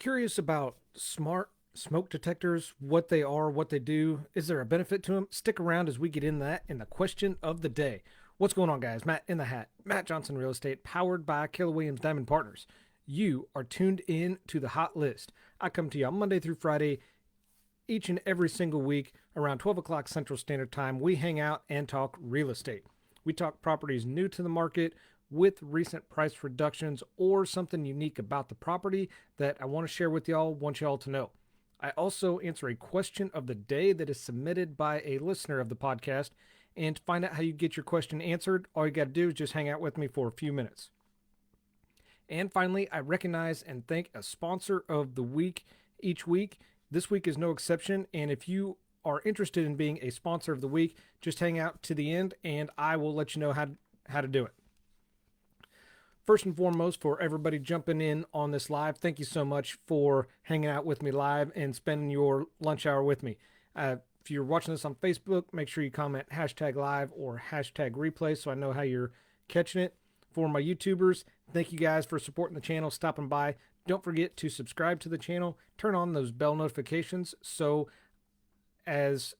Curious about smart smoke detectors, what they are, what they do. Is there a benefit to them? Stick around as we get in that in the question of the day. What's going on, guys? Matt in the hat. Matt Johnson Real Estate, powered by Keller Williams Diamond Partners. You are tuned in to the hot list. I come to you on Monday through Friday, each and every single week around 12 o'clock Central Standard Time. We hang out and talk real estate. We talk properties new to the market with recent price reductions or something unique about the property that I want to share with y'all, want y'all to know. I also answer a question of the day that is submitted by a listener of the podcast. And to find out how you get your question answered, all you got to do is just hang out with me for a few minutes. And finally, I recognize and thank a sponsor of the week each week. This week is no exception. And if you are interested in being a sponsor of the week, just hang out to the end and I will let you know how to do it. First and foremost, for everybody jumping in on this live, thank you so much for hanging out with me live and spending your lunch hour with me. If you're watching this on Facebook, make sure you comment hashtag live or hashtag replay so I know how you're catching it. For my YouTubers, thank you guys for supporting the channel, stopping by. Don't forget to subscribe to the channel, turn on those bell notifications so as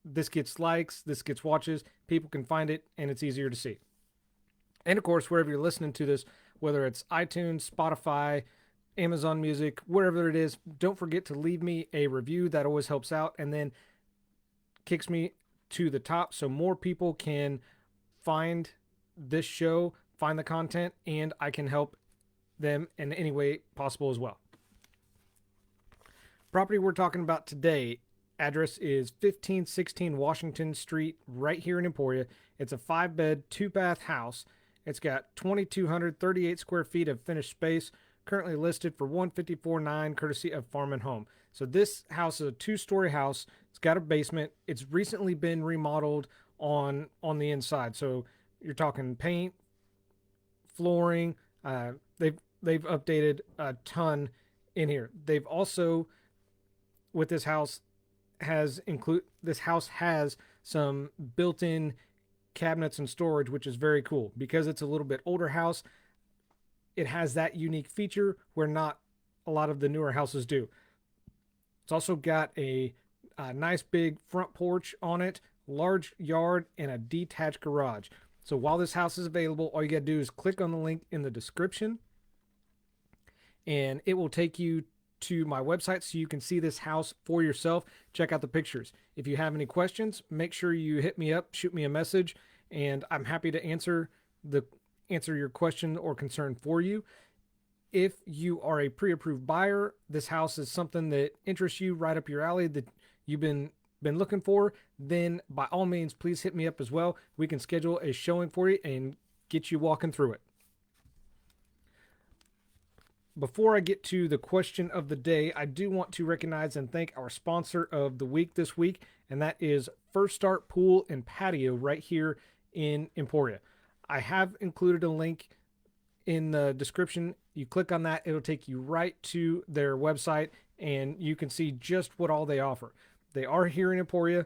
this gets likes, this gets watches, people can find it and it's easier to see. And of course, wherever you're listening to this, whether it's iTunes, Spotify, Amazon Music, wherever it is, don't forget to leave me a review. That always helps out and then kicks me to the top so more people can find this show, find the content, and I can help them in any way possible as well. Property we're talking about today, address is 1516 Washington Street, right here in Emporia. It's a 5-bed, 2-bath house. It's got 2,238 square feet of finished space, currently listed for $154,900, courtesy of Farm and Home. So this house is a 2-story house. It's got a basement. It's recently been remodeled on the inside. So you're talking paint, flooring. They've updated a ton in here. They've also, with this house, has some built-in cabinets and storage, which is very cool because it's a little bit older house. It has that unique feature where not a lot of the newer houses do. It's also got a nice big front porch on it, large yard, and a detached garage. So while this house is available, all you got to do is click on the link in the description and it will take you to my website so you can see this house for yourself. Check out the pictures. If you have any questions, make sure you hit me up, shoot me a message, and I'm happy to answer your question or concern for you. If you are a pre-approved buyer, this house is something that interests you, right up your alley, that you've been looking for, then by all means, please hit me up as well. We can schedule a showing for you and get you walking through it. Before I get to the question of the day, I do want to recognize and thank our sponsor of the week this week, and that is First Start Pool and Patio right here in Emporia. I have included a link in the description. You click on that, it'll take you right to their website, and you can see just what all they offer. They are here in Emporia.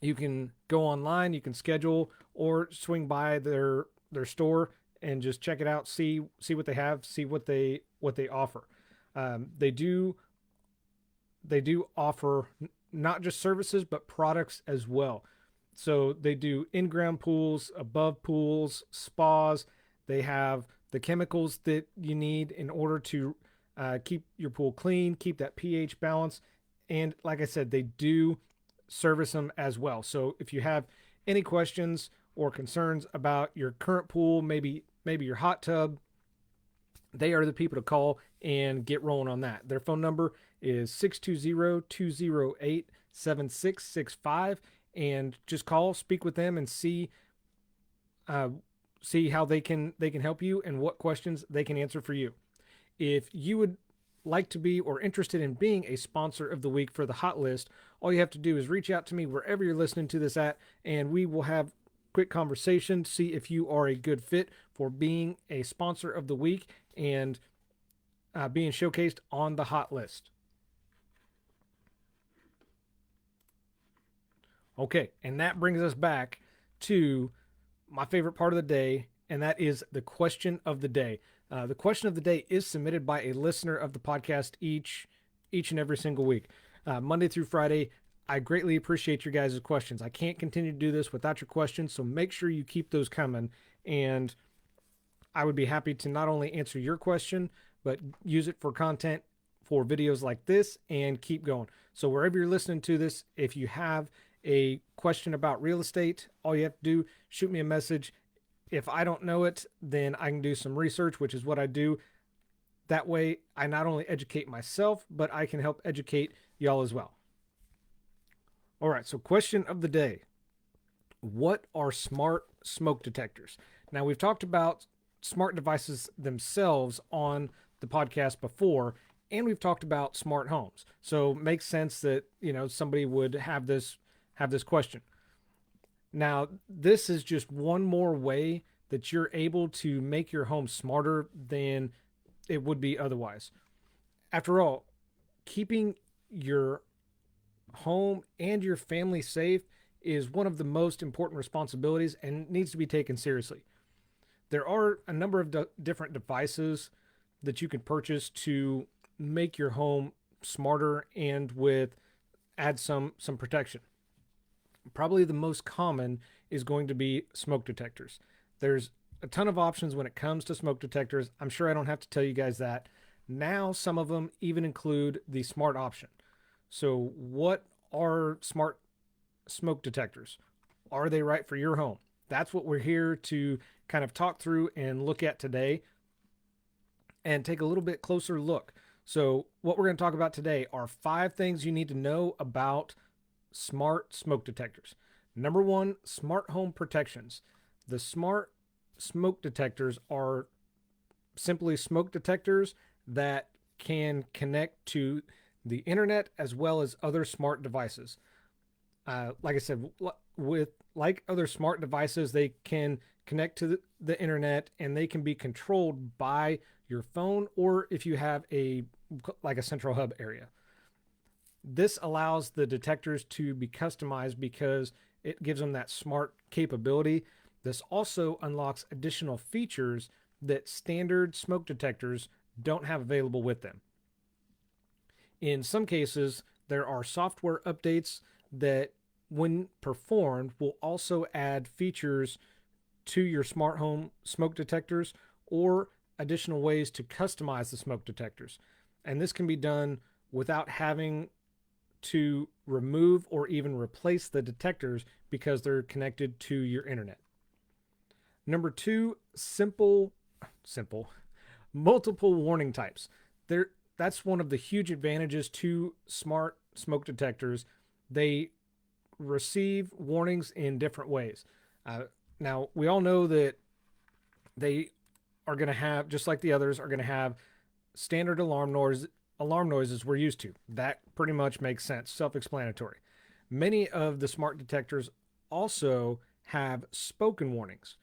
You can go online, you can schedule, or swing by their store and just check it out, see what they have, see what they offer. They do offer not just services, but products as well. So they do in-ground pools, above pools, spas. They have the chemicals that you need in order to keep your pool clean, keep that pH balance. And like I said, they do service them as well. So if you have any questions or concerns about your current pool, maybe your hot tub, they are the people to call and get rolling on that. Their phone number is 620-208-7665, and just call, speak with them, and see how they can help you and what questions they can answer for you. If you would like to be or interested in being a sponsor of the week for the hot list, all you have to do is reach out to me wherever you're listening to this at, and we will have quick conversation, see if you are a good fit for being a sponsor of the week and being showcased on the hot list. Okay, and that brings us back to my favorite part of the day, and that is the question of the day. The question of the day is submitted by a listener of the podcast each and every single week, Monday through Friday. I greatly appreciate your guys' questions. I can't continue to do this without your questions, so make sure you keep those coming. And I would be happy to not only answer your question, but use it for content for videos like this and keep going. So wherever you're listening to this, if you have a question about real estate, all you have to do, shoot me a message. If I don't know it, then I can do some research, which is what I do. That way, I not only educate myself, but I can help educate y'all as well. All right, so question of the day. What are smart smoke detectors? Now, we've talked about smart devices themselves on the podcast before, and we've talked about smart homes. So it makes sense that, somebody would have this question. Now, this is just one more way that you're able to make your home smarter than it would be otherwise. After all, keeping your home and your family safe is one of the most important responsibilities and needs to be taken seriously. There are a number of different devices that you can purchase to make your home smarter and with add some protection. Probably the most common is going to be smoke detectors. There's a ton of options when it comes to smoke detectors. I'm sure I don't have to tell you guys that. Now, some of them even include the smart option. So, what are smart smoke detectors? Are they right for your home? That's what we're here to kind of talk through and look at today and take a little bit closer look. So, what we're going to talk about today are 5 things you need to know about smart smoke detectors. Number 1, smart home protections. The smart smoke detectors are simply smoke detectors that can connect to the internet as well as other smart devices. Like I said, with like other smart devices, they can connect to the internet and they can be controlled by your phone, or if you have a central hub area. This allows the detectors to be customized because it gives them that smart capability. This also unlocks additional features that standard smoke detectors don't have available with them. In some cases, there are software updates that, when performed, will also add features to your smart home smoke detectors or additional ways to customize the smoke detectors. And this can be done without having to remove or even replace the detectors because they're connected to your internet. Number 2, simple, multiple warning types. That's one of the huge advantages to smart smoke detectors. They receive warnings in different ways. Now, we all know that they are going to have, just like the others, are going to have standard alarm noises we're used to. That pretty much makes sense, self-explanatory. Many of the smart detectors also have spoken warnings.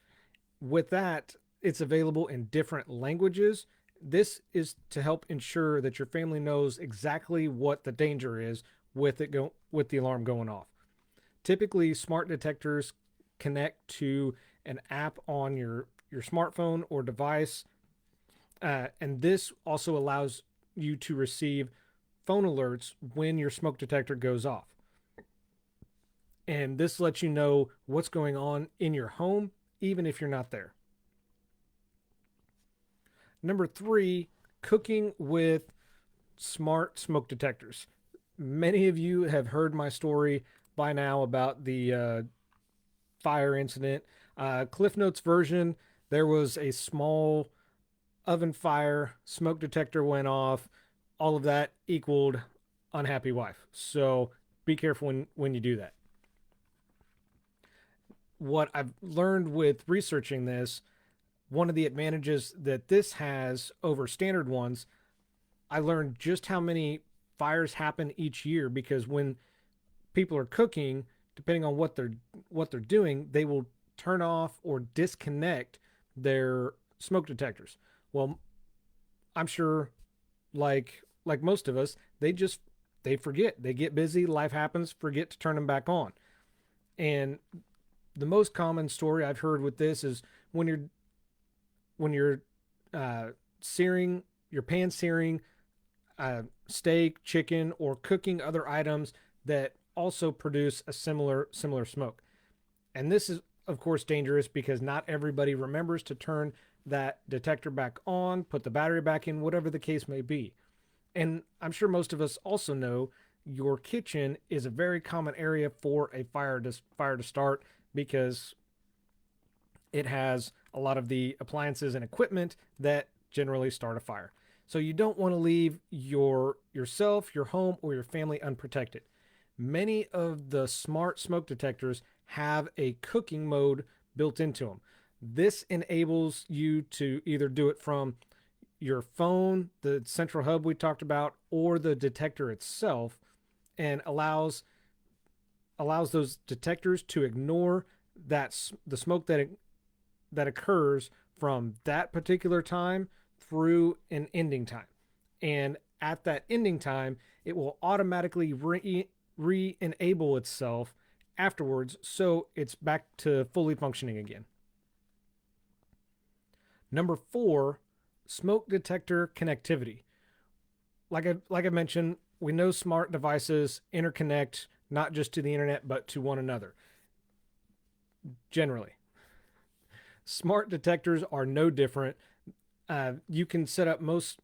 With that, it's available in different languages. This is to help ensure that your family knows exactly what the danger is with the alarm going off. Typically, smart detectors connect to an app on your smartphone or device, and this also allows you to receive phone alerts when your smoke detector goes off. And this lets you know what's going on in your home, even if you're not there. Number 3, cooking with smart smoke detectors. Many of you have heard my story by now about the fire incident. Cliff Notes version, there was a small oven fire, smoke detector went off. All of that equaled unhappy wife. So be careful when you do that. What I've learned with researching this, one of the advantages that this has over standard ones, I learned just how many fires happen each year, because when people are cooking, depending on what they're doing, they will turn off or disconnect their smoke detectors. Well, I'm sure, like most of us, they forget. They get busy, life happens, forget to turn them back on. And the most common story I've heard with this is when you're searing, your pan searing steak, chicken, or cooking other items that also produce a similar smoke. And this is of course dangerous because not everybody remembers to turn that detector back on, put the battery back in, whatever the case may be. And I'm sure most of us also know your kitchen is a very common area for a fire to start because it has a lot of the appliances and equipment that generally start a fire. So you don't want to leave yourself, your home, or your family unprotected. Many of the smart smoke detectors have a cooking mode built into them. This enables you to either do it from your phone, the central hub we talked about, or the detector itself, and allows those detectors to ignore the smoke that occurs from that particular time through an ending time. And at that ending time, it will automatically re-enable itself afterwards, so it's back to fully functioning again. Number 4, smoke detector connectivity. Like I mentioned, we know smart devices interconnect not just to the internet but to one another. Generally, smart detectors are no different. You can set up most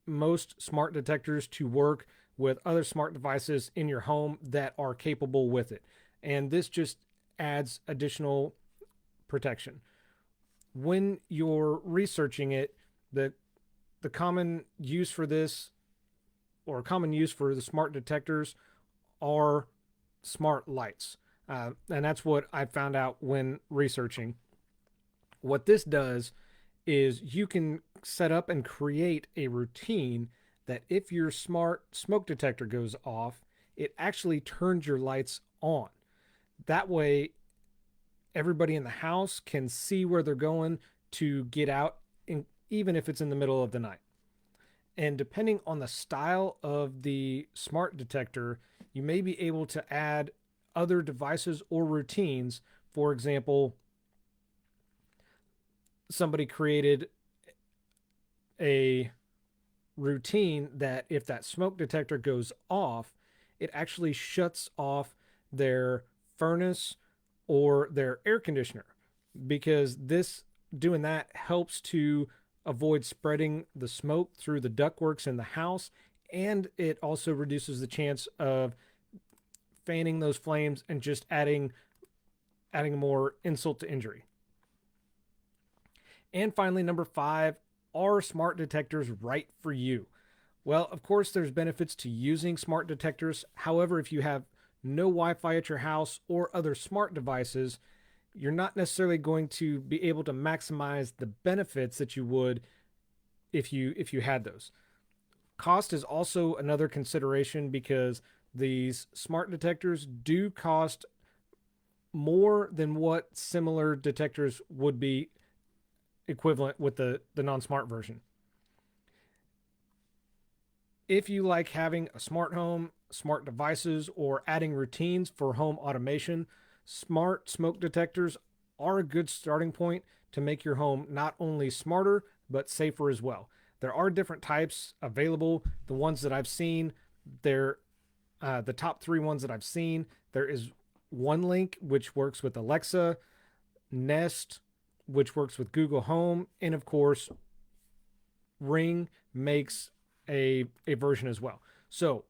smart detectors to work with other smart devices in your home that are capable with it, and this just adds additional protection. When you're researching it, the common use for this, or common use for the smart detectors, are smart lights. And that's what I found out when researching. What this does is you can set up and create a routine that if your smart smoke detector goes off, it actually turns your lights on. That way, everybody in the house can see where they're going to get out, even if it's in the middle of the night. And depending on the style of the smart detector, you may be able to add other devices or routines. For example, somebody created a routine that if that smoke detector goes off, it actually shuts off their furnace or their air conditioner, because this doing that helps to avoid spreading the smoke through the ductworks in the house, and it also reduces the chance of fanning those flames and just adding more insult to injury. And finally, number 5, are smart detectors right for you? Well, of course, there's benefits to using smart detectors. However, if you have no Wi-Fi at your house or other smart devices, you're not necessarily going to be able to maximize the benefits that you would if you had those. Cost is also another consideration because these smart detectors do cost more than what similar detectors would be equivalent with the non-smart version. If you like having a smart home, smart devices, or adding routines for home automation, smart smoke detectors are a good starting point to make your home not only smarter, but safer as well. There are different types available. The ones that I've seen, they're the top 3 ones that I've seen. There is OneLink, which works with Alexa, Nest, which works with Google Home, and of course, Ring makes a version as well. So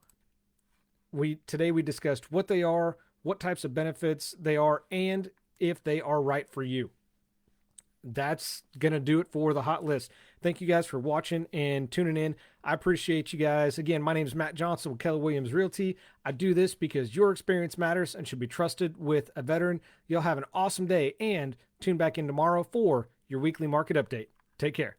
today we discussed what they are, what types of benefits they are, and if they are right for you. That's going to do it for the hot list. Thank you guys for watching and tuning in. I appreciate you guys. Again, my name is Matt Johnson with Keller Williams Realty. I do this because your experience matters and should be trusted with a veteran. You'll have an awesome day, and tune back in tomorrow for your weekly market update. Take care.